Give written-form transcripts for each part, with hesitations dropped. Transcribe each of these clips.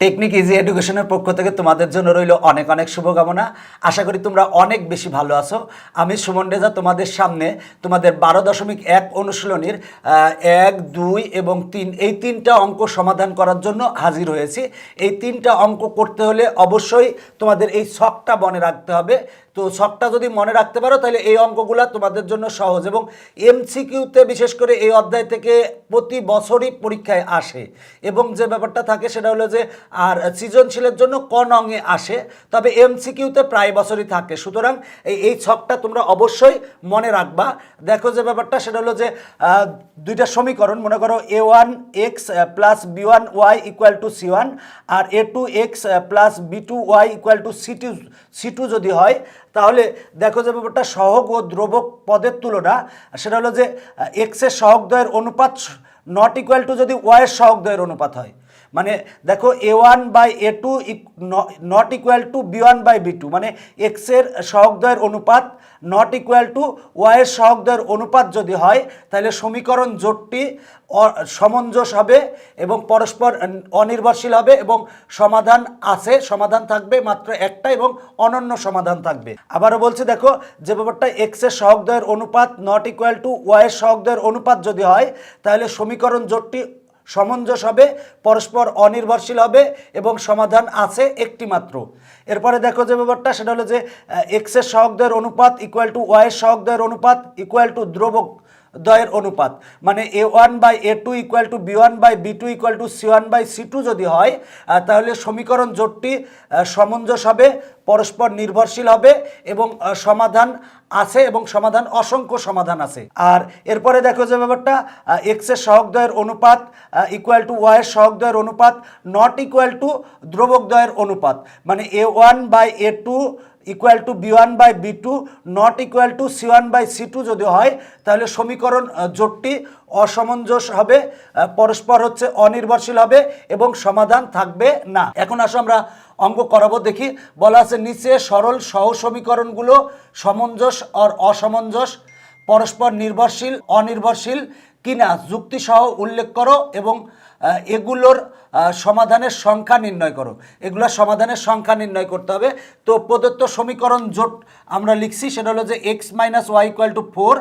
Technique easy এডুকেশনের পক্ষ থেকে তোমাদের জন্য রইল অনেক অনেক শুভকামনা। আশা করি তোমরা অনেক বেশি ভালো আছো। আমি সুমন রেজা তোমাদের সামনে তোমাদের 12.1 অনুশীলনীর 1, 2 এবং 3 এই 3টা অঙ্ক সমাধান করার জন্য হাজির হয়েছি। এই 3টা অঙ্ক করতে হলে অবশ্যই তোমাদের এই ছকটা মনে রাখতে হবে। তো ছকটা যদি মনে রাখতে পারো তাহলে এই অঙ্কগুলো তোমাদের জন্য সহজ, এবং এমসিকিউতে বিশেষ করে এই অধ্যায় থেকে প্রতি বছরই পরীক্ষায় আসে। এবং যে ব্যাপারটা থাকে সেটা হলো যে আর সৃজনশীলের জন্য ক নঙে আসে, তবে এমসিকিউতে প্রায় বছরই থাকে। সুতরাং এই ছকটা তোমরা অবশ্যই মনে রাখবা। দেখো যে ব্যাপারটা সেটা হলো যে দুইটা সমীকরণ, মনে করো a1x plus b1y equal to c1 আর a2x plus b2y equal to c2 যদি হয়, তাহলে দেখো যে ব্যাপারটা সহগ ও দ্রবক পদের তুলনা, সেটা হলো যে এক্সের সহগদ্বয়ের অনুপাত নট ইকুয়াল টু যদি ওয়াইয়ের সহগদ্বয়ের অনুপাত হয়। মানে দেখো a1 by a2 not equal to b1 by b2, মানে এক্সের সহগদ্বয়ের অনুপাত নট ইকুয়াল টু ওয়াইয়ের সহগদ্বয়ের অনুপাত যদি হয়, তাহলে সমীকরণ জোটটি সমঞ্জস হবে এবং পরস্পর অনির্ভরশীল হবে, এবং সমাধান আছে, সমাধান থাকবে মাত্র একটা এবং অনন্য সমাধান থাকবে। আবারও বলছি, দেখো যে ব্যাপারটা এক্সের সহগদ্বয়ের অনুপাত নট ইকুয়াল টু ওয়াইয়ের সহগদ্বয়ের অনুপাত যদি হয়, তাহলে সমীকরণ জোটটি সমঞ্জস হবে, পরস্পর অনির্ভরশীল হবে এবং সমাধান আছে একটি মাত্র। এরপরে দেখো যে ব্যাপারটা সেটা হলো যে এক্সের সহগদ্বয়ের অনুপাত ইকুয়াল টু ওয়াইয়ের সহগদ্বয়ের অনুপাত ইকুয়াল টু দ্রবক দ্বয়ের অনুপাত, মানে a1 by a2 equal to b1 by b2 equal to c1 by c2 যদি হয়, তাহলে সমীকরণ জোটটি সমঞ্জস হবে, পরস্পর নির্ভরশীল হবে এবং সমাধান আছে, এবং সমাধান অসংখ্য সমাধান আছে। আর এরপরে দেখো যে ব্যাপারটা এক্সের সহগদ্বয়ের অনুপাত ইকুয়াল টু ওয়াইয়ের সহগদ্বয়ের অনুপাত নট ইকুয়াল টু দ্রবকদ্বয়ের অনুপাত, মানে a1 by a2 equal to b1 by b2 not equal to c1 by c2 যদি হয়, তাহলে সমীকরণ জোটটি অসমঞ্জস হবে, পরস্পর অনির্ভরশীল হবে এবং সমাধান থাকবে না। এখন আসো আমরা অঙ্ক করাবো। দেখি বলা আছে নিচে সরল সহ সমীকরণগুলো সমঞ্জস আর অসমঞ্জস, পরস্পর নির্ভরশীল অনির্ভরশীল কিনা যুক্তি সহ উল্লেখ করো এবং এগুলোর সমাধানের সংখ্যা নির্ণয় করো। এগুলোর সমাধানের সংখ্যা নির্ণয় করতে হবে। তো প্রদত্ত সমীকরণ জোট আমরা লিখছি, সেটা হলো যে x minus y equal to 4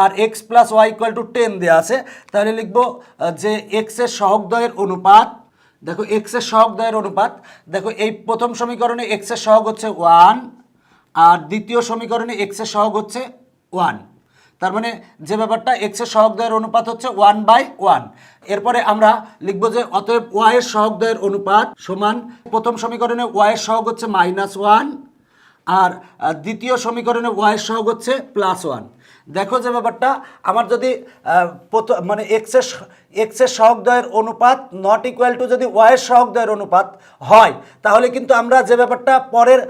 আর x plus y equal to 10 দেওয়া আছে। তাহলে লিখবো যে এক্সের সহগদ্বয়ের অনুপাত, দেখো এক্সের সহগদ্বয়ের অনুপাত, দেখো এই প্রথম সমীকরণে এক্সের সহগ হচ্ছে 1 আর দ্বিতীয় সমীকরণে এক্সের সহগ হচ্ছে 1। তার মানে যে ব্যাপারটা এক্সের সহগদ্বয়ের অনুপাত হচ্ছে 1/1। এরপরে আমরা লিখবো যে অতএব ওয়াইয়ের সহগদ্বয়ের অনুপাত সমান, প্রথম সমীকরণে ওয়াইয়ের সহগ হচ্ছে -1 আর দ্বিতীয় সমীকরণে ওয়াইয়ের সহগ হচ্ছে +1। দেখো যে ব্যাপারটা আমার যদি মানে এক্সের সহগদ্বয়ের অনুপাত নট ইকুয়াল টু যদি ওয়াইয়ের সহগদ্বয়ের অনুপাত হয়, তাহলে কিন্তু আমরা যে ব্যাপারটা পরের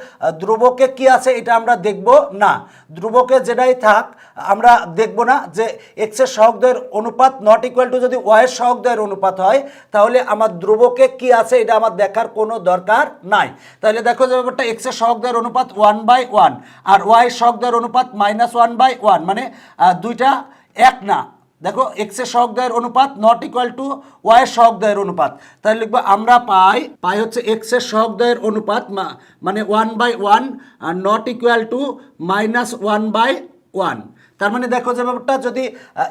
ধ্রুবকে কি আছে এটা আমরা দেখব না। ধ্রুবকে যেটাই থাক আমরা দেখব না। যে এক্সের সহগদ্বয়ের অনুপাত নট ইকুয়াল টু যদি ওয়াইয়ের সহগদ্বয়ের অনুপাত হয়, তাহলে আমার ধ্রুবকে কি আছে এটা আমার দেখার কোনো দরকার নাই। তাহলে দেখো যে ব্যাপারটা এক্সের সহগদ্বয়ের অনুপাত 1/1 আর ওয়াইয়ের সহগদ্বয়ের অনুপাত -1/1, মানে দুইটা এক না। দেখো এক্সের সহগদ্বয়ের অনুপাত নট ইকুয়াল টু ওয়াইয়ের সহগদ্বয়ের অনুপাত, তাহলে লিখবো আমরা পাই হচ্ছে এক্সের সহগদ্বয়ের অনুপাত মানে 1/1 আর নট ইকুয়াল টু -1/1। তার মানে দেখো যে ব্যাপারটা যদি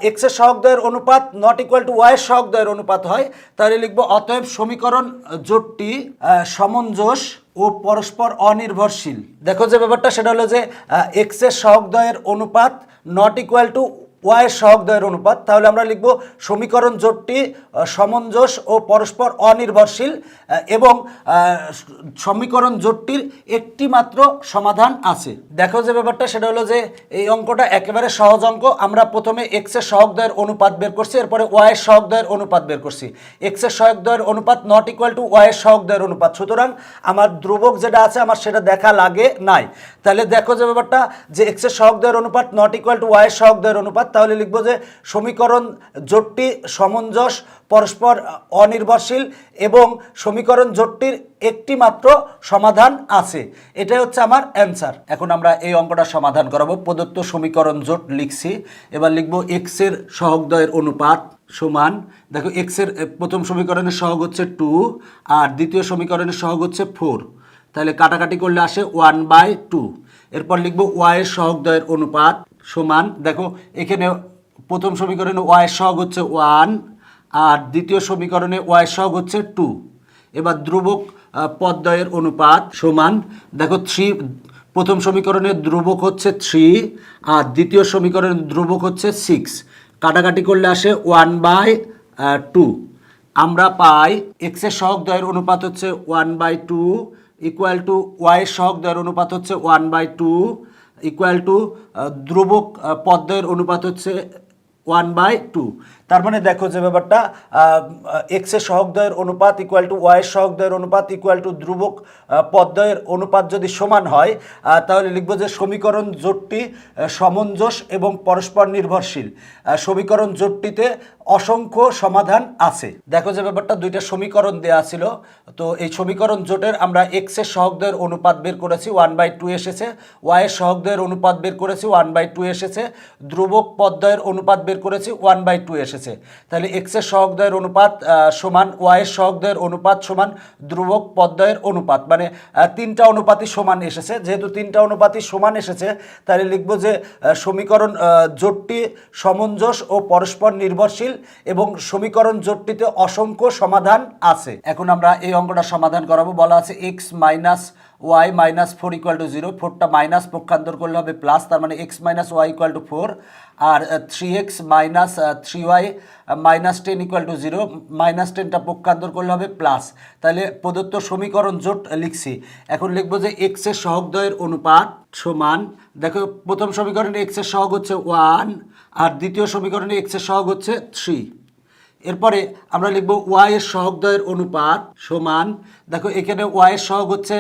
এক্সের সহগদ্বয়ের অনুপাত নট ইকুয়াল টু ওয়াইয়ের সহগদ্বয়ের অনুপাত হয়, তাহলে লিখবো অতএব সমীকরণ জোটটি সমঞ্জস ও পরস্পর অনির্ভরশীল। দেখো যে ব্যাপারটা সেটা হলো যে এক্সের সহগদ্বয়ের অনুপাত নট ইকুয়াল টু ওয়াইয়ের সহগদ্বয়ের অনুপাত, তাহলে আমরা লিখব সমীকরণ জোটটি সমঞ্জস ও পরস্পর অনির্ভরশীল এবং সমীকরণ জোটটির একটি মাত্র সমাধান আছে। দেখো যে ব্যাপারটা সেটা হলো যে এই অঙ্কটা একেবারে সহজ অঙ্ক। আমরা প্রথমে এক্সের সহগদ্বয়ের অনুপাত বের করছি, এরপরে ওয়াইয়ের সহগদ্বয়ের অনুপাত বের করছি। এক্সের সহগদ্বয়ের অনুপাত নট ইকুয়াল টু ওয়াইয়ের সহগদ্বয়ের অনুপাত, সুতরাং আমার ধ্রুবক যেটা আছে আমার সেটা দেখা লাগে নাই। তাহলে দেখো যে ব্যাপারটা যে এক্সের সহগদ্বয়ের অনুপাত নট ইকুয়াল টু ওয়াইয়ের সহগদ্বয়ের অনুপাত, তাহলে লিখবো যে সমীকরণ জোটটি সমঞ্জস, পরস্পর অনির্ভরশীল এবং সমীকরণ জোটটির একটি মাত্র সমাধান আছে। এটাই হচ্ছে আমার অ্যান্সার। এখন আমরা এই অঙ্কটা সমাধান করাবো। প্রদত্ত সমীকরণ জোট লিখছি, এবার লিখবো এক্সের সহগদ্বয়ের অনুপাত সমান দেখো এক্সের প্রথম সমীকরণের সহগ হচ্ছে 2 আর দ্বিতীয় সমীকরণের সহগ হচ্ছে 4, তাহলে কাটাকাটি করলে আসে 1/2। এরপর লিখবো ওয়াইয়ের সহগদ্বয়ের অনুপাত সমান দেখো এখানে প্রথম সমীকরণে ওয়াইয়ের সহগ হচ্ছে 1 আর দ্বিতীয় সমীকরণে ওয়াইয়ের সহগ হচ্ছে 2। এবার ধ্রুবক পদদ্বয়ের অনুপাত সমান দেখো প্রথম সমীকরণের ধ্রুবক হচ্ছে 3 আর দ্বিতীয় সমীকরণের ধ্রুবক হচ্ছে 6, কাটাকাটি করলে আসে 1/2। আমরা পাই এক্সের সহগদ্বয়ের অনুপাত হচ্ছে 1/2 ইকুয়াল টু ওয়াইয়ের সহগদ্বয়ের অনুপাত হচ্ছে 1/2 ইকুয়াল টু ধ্রুবক পদদ্বয়ের অনুপাত হচ্ছে 1/2। তার মানে দেখো যে ব্যাপারটা এক্সের সহগদ্বয়ের অনুপাত ইকুয়াল টু ওয়াইয়ের সহগদ্বয়ের অনুপাত ইকুয়াল টু ধ্রুবক পদদ্বয়ের অনুপাত যদি সমান হয় তাহলে লিখবো যে সমীকরণ জোটটি সমঞ্জস এবং পরস্পর নির্ভরশীল। সমীকরণ জোটটিতে অসংখ্য সমাধান আছে। দেখো যে ব্যাপারটা দুইটা সমীকরণ দেওয়া ছিল, তো এই সমীকরণ জোটের আমরা এক্সের সহগদ্বয়ের অনুপাত বের করেছি 1/2 এসেছে, ওয়াইয়ের সহগদ্বয়ের অনুপাত বের করেছি 1/2 এসেছে, ধ্রুবক পদদ্বয়ের অনুপাত বের করেছি 1/2 এসেছে। তাহলে এক্সের সহগদ্বয়ের অনুপাত সমান ওয়াইয়ের সহগদ্বয়ের অনুপাত সমান ধ্রুবক পদদ্বয়ের অনুপাত, মানে তিনটা অনুপাতই সমান এসেছে। যেহেতু তিনটা অনুপাতই সমান এসেছে তাহলে লিখবো যে সমীকরণ জোটটি সমঞ্জস ও পরস্পর নির্ভরশীল এবং সমীকরণ জোটটিতে অসংখ্য সমাধান আছে। এখন আমরা এই অঙ্কটা সমাধান করাবো। বলা আছে x minus y minus 4 equal to 0, 4টা মাইনাস পক্ষান্তর করলে হবে প্লাস, তার মানে x minus y equal to 4 আর 3x minus 3y minus 10 equal to 0, minus 10টা পক্ষান্তর করলে হবে প্লাস। তাহলে প্রদত্ত সমীকরণ জোট লিখছি। এখন লিখবো যে এক্সের সহগদ্বয়ের অনুপাত সমান দেখো প্রথম সমীকরণে এক্সের সহগ হচ্ছে 1 আর দ্বিতীয় সমীকরণে এক্সের সহগ হচ্ছে 3। এরপরে আমরা লিখবো ওয়াইয়ের সহগদ্বয়ের অনুপাত সমান দেখো এখানে ওয়াইয়ের সহগ হচ্ছে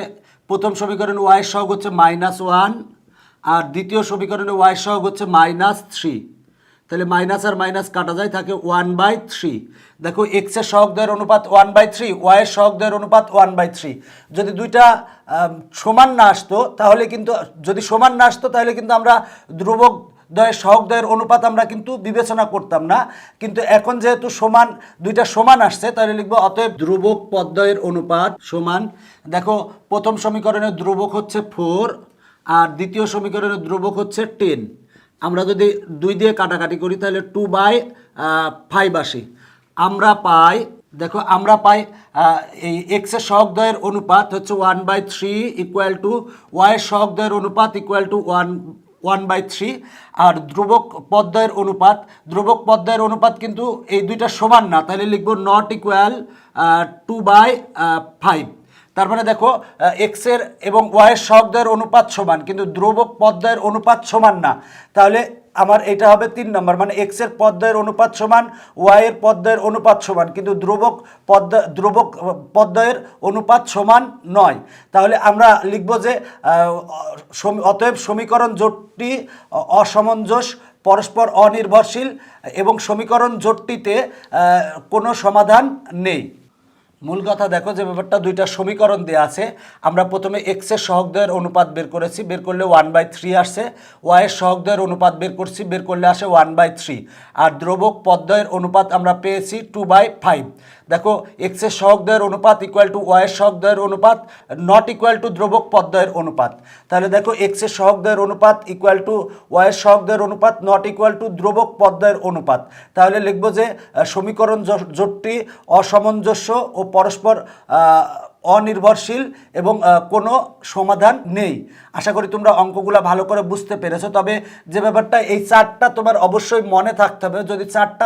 প্রথম সমীকরণে ওয়াইয়ের সহগ হচ্ছে -1 আর দ্বিতীয় সমীকরণে ওয়াইয়ের সহগ হচ্ছে -3। তাহলে মাইনাস আর মাইনাস কাটা যায়, থাকে 1/3। দেখো এক্সের সহগদ্বয়ের অনুপাত 1/3, ওয়াইয়ের সহগদ্বয়ের অনুপাত 1/3। যদি দুইটা সমান না আসতো তাহলে কিন্তু আমরা ধ্রুবক দ্বয়ের সহগদ্বয়ের অনুপাত আমরা কিন্তু বিবেচনা করতাম না, কিন্তু এখন যেহেতু দুইটা সমান আসছে তাহলে লিখবো অতএব ধ্রুবক পদদ্বয়ের অনুপাত সমান দেখো প্রথম সমীকরণের ধ্রুবক হচ্ছে 4 আর দ্বিতীয় সমীকরণের ধ্রুবক হচ্ছে 10। আমরা যদি 2 দিয়ে কাটাকাটি করি তাহলে 2/5 আসে। আমরা পাই এই এক্সের সহগদ্বয়ের অনুপাত হচ্ছে 1/3 ইকুয়াল টু ওয়াইয়ের সহগদ্বয়ের অনুপাত ইকুয়াল টু 1/3 আর ধ্রুবক পদদ্বয়ের অনুপাত কিন্তু এই দুইটা সমান না, তাহলে লিখবো নট ইকুয়াল 2/5। তার মানে দেখো এক্সের এবং ওয়াইয়ের সহগদ্বয়ের অনুপাত সমান কিন্তু ধ্রুবক পদদ্বয়ের অনুপাত সমান না, তাহলে আমার এটা হবে 3 নম্বর, মানে এক্সের পদদ্বয়ের অনুপাত সমান ওয়াইয়ের পদদ্বয়ের অনুপাত সমান কিন্তু ধ্রুবক পদদ্বয়ের অনুপাত সমান নয়। তাহলে আমরা লিখব যে অতএব সমীকরণ জোটটি অসমঞ্জস, পরস্পর অনির্ভরশীল এবং সমীকরণ জোটটিতে কোনো সমাধান নেই। মূল কথা দেখো যে ব্যাপারটা দুইটা সমীকরণ দেওয়া আছে। আমরা প্রথমে এক্সের সহগদ্বয়ের অনুপাত বের করেছি, বের করলে 1/3 আসছে। ওয়াইয়ের সহগদ্বয়ের অনুপাত বের করছি, বের করলে আসে 1/3 আর ধ্রুবক পদদ্বয়ের অনুপাত আমরা পেয়েছি 2/5। দেখো এক্সের সহগদ্বয়ের অনুপাত ইকুয়াল টু ওয়াইয়ের সহগদ্বয়ের অনুপাত নট ইকুয়াল টু ধ্রুবক পদদ্বয়ের অনুপাত। তাহলে দেখো এক্সের সহগদ্বয়ের অনুপাত ইকুয়াল টু ওয়াইয়ের সহগদ্বয়ের অনুপাত নট ইকুয়াল টু ধ্রুবক পদদ্বয়ের অনুপাত। তাহলে লিখবো যে সমীকরণ জোটটি অসামঞ্জস্য ও পরস্পর অনির্ভরশীল এবং কোনো সমাধান নেই। আশা করি তোমরা অঙ্কগুলো ভালো করে বুঝতে পেরেছো। তবে যে ব্যাপারটা এই চারটা তোমার অবশ্যই মনে থাকতে হবে। যদি চারটা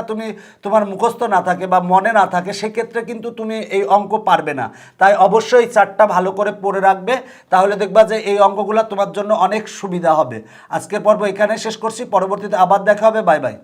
তোমার মুখস্থ না থাকে বা মনে না থাকে সেক্ষেত্রে কিন্তু তুমি এই অঙ্ক পারবে না। তাই অবশ্যই চারটা ভালো করে পড়ে রাখবে, তাহলে দেখবা যে এই অঙ্কগুলো তোমার জন্য অনেক সুবিধা হবে। আজকের পর্ব এখানে শেষ করছি, পরবর্তীতে আবার দেখা হবে। Bye bye.